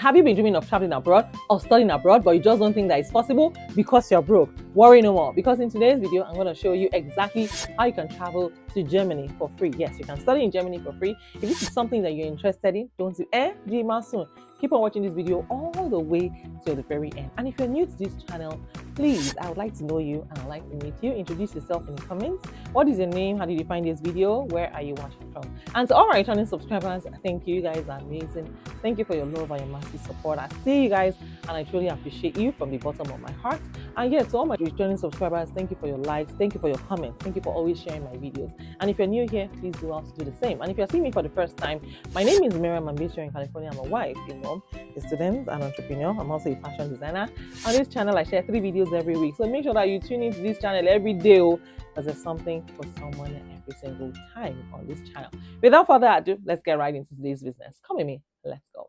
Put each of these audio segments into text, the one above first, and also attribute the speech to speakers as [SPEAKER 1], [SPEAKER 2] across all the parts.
[SPEAKER 1] Have you been dreaming of traveling abroad or studying abroad, but you just don't think that it's possible because you're broke? Worry no more, because in today's video, I'm going to show you exactly how you can travel to Germany for free. Yes, you can study in Germany for free. If this is something that you're interested in, don't you dream soon. Keep on watching this video all the way till the very end. And if you're new to this channel, please, I would like to know you and I'd like to meet you. Introduce yourself in the comments. What is your name? How did you find this video? Where are you watching from? And to all my returning subscribers, thank you. You guys are amazing. Thank you for your love and your massive support. I see you guys and I truly appreciate you from the bottom of my heart. And yeah, to all my returning subscribers, thank you for your likes. Thank you for your comments. Thank you for always sharing my videos. And if you're new here, please do also do the same. And if you're seeing me for the first time, my name is Miriam. I'm based here in California. I'm a wife, a student, an entrepreneur. I'm also a fashion designer. On this channel, I share 3 videos every week. So make sure that you tune into this channel every day because there's something for someone every single time on this channel. Without further ado, let's get right into today's business. Come with me. Let's go.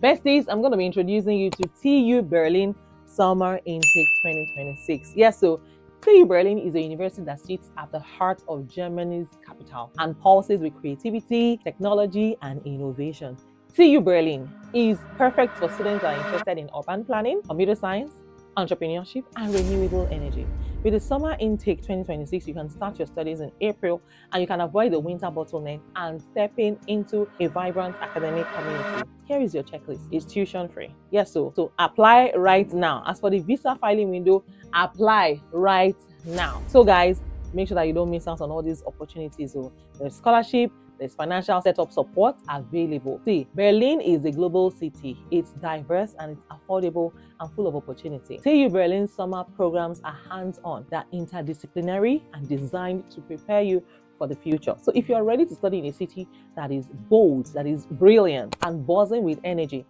[SPEAKER 1] Besties, I'm going to be introducing you to TU Berlin Summer Intake 2026. Yes, so TU Berlin is a university that sits at the heart of Germany's capital and pulses with creativity, technology, and innovation. TU Berlin is perfect for students that are interested in urban planning, computer science, entrepreneurship, and renewable energy. With the Summer Intake 2026, you can start your studies in April and you can avoid the winter bottleneck and stepping into a vibrant academic community. Here is your checklist. It's tuition free. Yes, so apply right now. As for the visa filing window, apply right now. So guys, make sure that you don't miss out on all these opportunities. So there's scholarship, there's financial setup support available. See, Berlin is a global city. It's diverse and it's affordable and full of opportunity. TU Berlin summer programs are hands-on. They're interdisciplinary and designed to prepare you for the future. So if you're ready to study in a city that is bold, that is brilliant and buzzing with energy,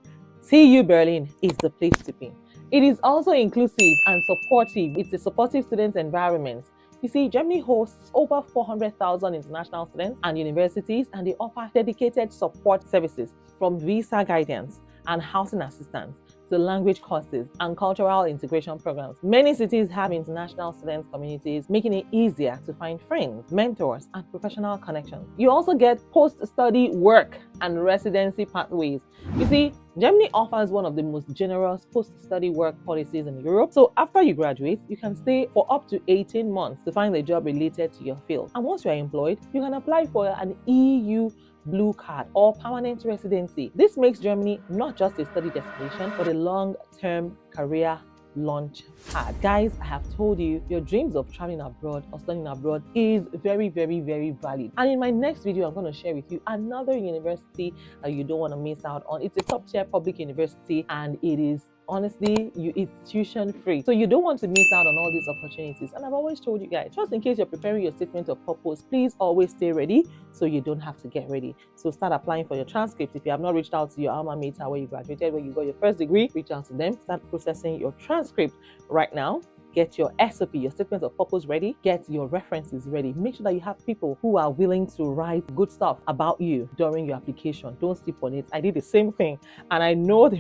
[SPEAKER 1] TU Berlin is the place to be. It is also inclusive and supportive. It's a supportive student environment. You see, Germany hosts over 400,000 international students and universities, and they offer dedicated support services from visa guidance and housing assistance to language courses and cultural integration programs. Many cities have international students communities, making it easier to find friends, mentors, and professional connections. You also get post-study work and residency pathways. You see, Germany offers one of the most generous post-study work policies in Europe. So after you graduate, you can stay for up to 18 months to find a job related to your field. And once you are employed, you can apply for an EU blue card or permanent residency. This makes Germany not just a study destination, but a long-term career launch pad. Guys, I have told you, your dreams of traveling abroad or studying abroad is very, very, very valid. And in my next video, I'm going to share with you another university that you don't want to miss out on. It's a top-tier public university and it is honestly, it's tuition free. So you don't want to miss out on all these opportunities. And I've always told you guys, just in case you're preparing your statement of purpose, please always stay ready so you don't have to get ready. So start applying for your transcript. If you have not reached out to your alma mater where you graduated, where you got your first degree, reach out to them. Start processing your transcript right now. Get your SOP, your statement of purpose ready. Get your references ready. Make sure that you have people who are willing to write good stuff about you during your application. Don't sleep on it. I did the same thing and I know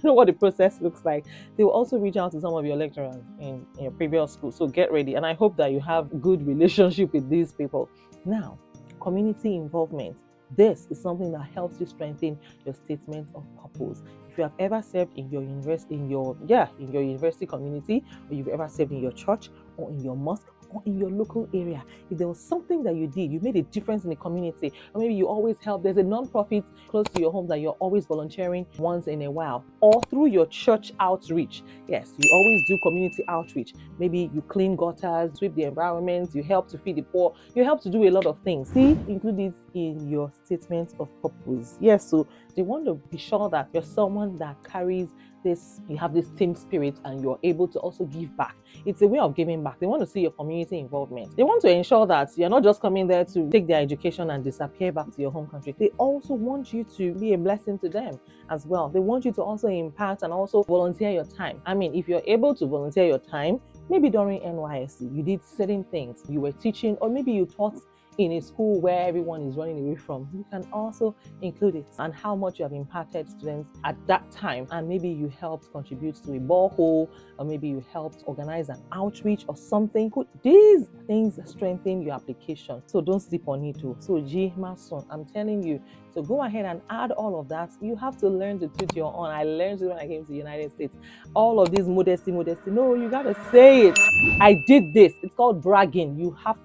[SPEAKER 1] what the process looks like. They will also reach out to some of your lecturers in your previous school. So get ready. And I hope that you have good relationship with these people. Now, community involvement. This is something that helps you strengthen your statement of purpose. If you have ever served in your university, in your university community, or you've ever served in your church or in your mosque, or in your local area, if there was something that you did, you made a difference in the community, or maybe you always help, there's a non-profit close to your home that you're always volunteering once in a while, or through your church outreach. Yes, you always do community outreach. Maybe you clean gutters, sweep the environment, you help to feed the poor, you help to do a lot of things. See, include it in your statement of purpose. Yes, so they want to be sure that you're someone that carries this, you have this team spirit and you're able to also give back. It's a way of giving back. They want to see your community involvement. They want to ensure that you're not just coming there to take their education and disappear back to your home country. They also want you to be a blessing to them as well. They want you to also impact and also volunteer your time. I mean, if you're able to volunteer your time, maybe during NYSC, you did certain things, you were teaching, or maybe you taught in a school where everyone is running away from, you can also include it, and how much you have impacted students at that time. And maybe you helped contribute to a borehole, or maybe you helped organize an outreach or something. These things strengthen your application, so don't sleep on it too. So G Mason, I'm telling you, so go ahead and add all of that. You have to learn to toot your own. I learned it when I came to the United States. All of this modesty. No, you gotta say it. I did this. It's called bragging. You have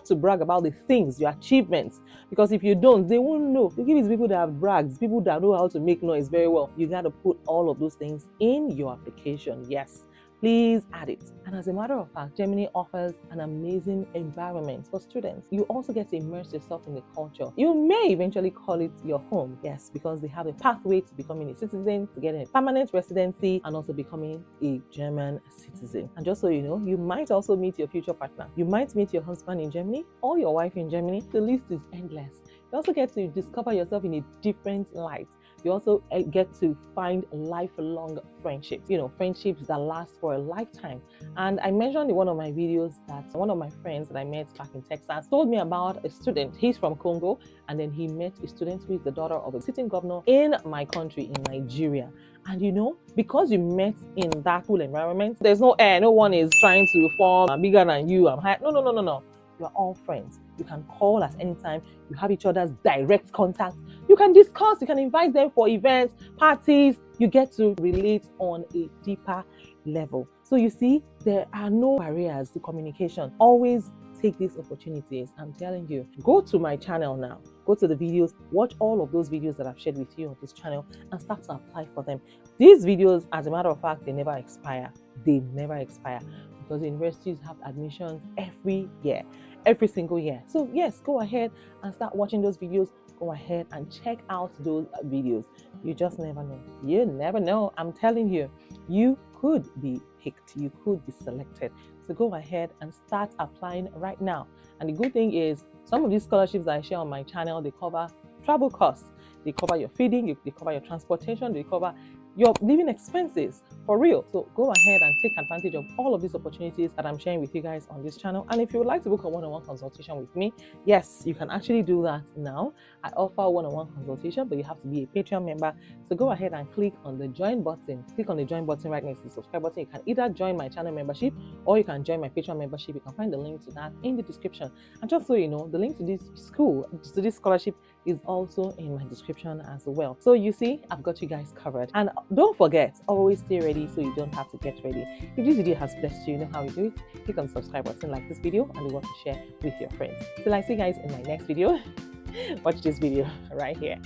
[SPEAKER 1] to brag about the things, your achievements, because if you don't, they won't know. You give it to people that have brags, people that know how to make noise very well. You got to put all of those things in your application. Yes, please add it. And as a matter of fact, Germany offers an amazing environment for students. You also get to immerse yourself in the culture. You may eventually call it your home, yes, because they have a pathway to becoming a citizen, to getting a permanent residency, and also becoming a German citizen. And just so you know, you might also meet your future partner. You might meet your husband in Germany or your wife in Germany. The list is endless. You also get to discover yourself in a different light. You also get to find lifelong friendships, friendships that last for a lifetime. And I mentioned in one of my videos that one of my friends that I met back in Texas told me about a student. He's from Congo, and then he met a student who is the daughter of a sitting governor in my country, in Nigeria. And because you met in that cool environment, there's no air, no one is trying to form, I'm bigger than you, I'm high. No. You're all friends. You can call at any time. You have each other's direct contact. You can discuss, you can invite them for events, parties. You get to relate on a deeper level. So you see, there are no barriers to communication. Always take these opportunities. I'm telling you, go to my channel now. Go to the videos, watch all of those videos that I've shared with you on this channel, and start to apply for them. These videos, as a matter of fact, they never expire. They never expire, because universities have admissions every year, every single year. So yes, go ahead and start watching those videos. Go ahead and check out those videos. You just never know. You never know. I'm telling you, you could be picked. You could be selected. So go ahead and start applying right now. And the good thing is, some of these scholarships that I share on my channel, they cover travel costs. They cover your feeding, they cover your transportation, they cover your living expenses, for real. So go ahead and take advantage of all of these opportunities that I'm sharing with you guys on this channel. And if you would like to book a one-on-one consultation with me, yes, you can actually do that now. I offer one-on-one consultation, but you have to be a Patreon member. So go ahead and click on the join button. Click on the join button right next to the subscribe button. You can either join my channel membership, or you can join my Patreon membership. You can find the link to that in the description. And just so you know, the link to this scholarship is also in my description as well. So you see, I've got you guys covered. And don't forget, always stay ready so you don't have to get ready. If this video has blessed you, you know how we do it. Click on the subscribe button, like this video, and you want to share with your friends. Till I see you guys in my next video. Watch this video right here.